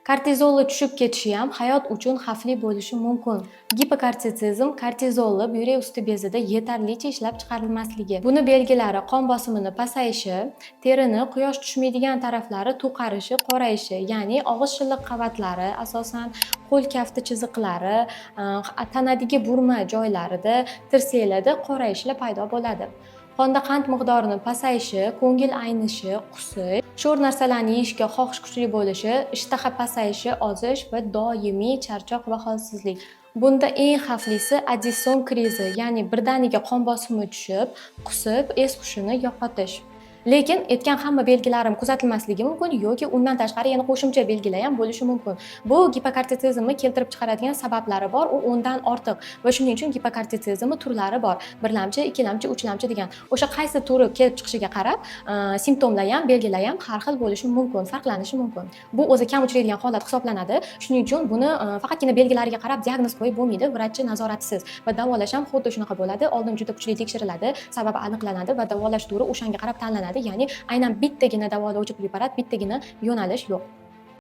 Kortizolni tushib ketishi ham hayot uchun xavfli bo'lishi mumkin. Gipokortizizm kortizolni buyrak usti bezida yetarlicha ishlab chiqarilmasligi. Buni belgilari qon bosimini pasayishi, terini quyosh tushmaydigan taraflari to'qarishi, qorayishi, ya'ni og'iz shilliq qavatlari, asosan qo'l kafti chiziqlari, tanadagi burma joylarida, tirsaklarda qorayishlar paydo bo'ladi. Qonda qand miqdorining pasayishi, ko'ngil aynishi, qusish, sho'r narsalarni yeyishga xohish kuchli bo'lishi, ishtaha pasayishi, ozish va doimiy charchoq va holsizlik. Bunda eng xavflisi Addison krizi, ya'ni birdaniga qon bosimi tushib, qusib, es-hushini yo'qotish. Lekin aytgan hamma belgilarim kuzatilmasligi mumkin yoki undan tashqari yana qo'shimcha belgilar ham bo'lishi mumkin. Bu gipokortizizmni keltirib chiqaradigan sabablari bor, u o'ndan ortiq va shuning uchun gipokortizizmni turlari bor. Birlamchi, ikkilamchi, uchlamchi degan. O'sha qaysi turi kelib chiqishiga qarab, simptomlar ham, belgilar ham har xil bo'lishi mumkin, farqlanishi mumkin. Bu o'zi kam uchraydigan holat hisoblanadi. Shuning uchun buni faqatgina belgilariga qarab diagnoz qo'yib bo'lmaydi, vrachchi nazoratisiz va davolash ham xuddi shunaqa bo'ladi. Oldin juda kuchli tekshiriladi, sababi aniqlanadi va davolash turi o'shanga qarab tanlanadi. Ya'ni aynan bittagina davolovchi preparat, bittagina yo'nalish yo'q.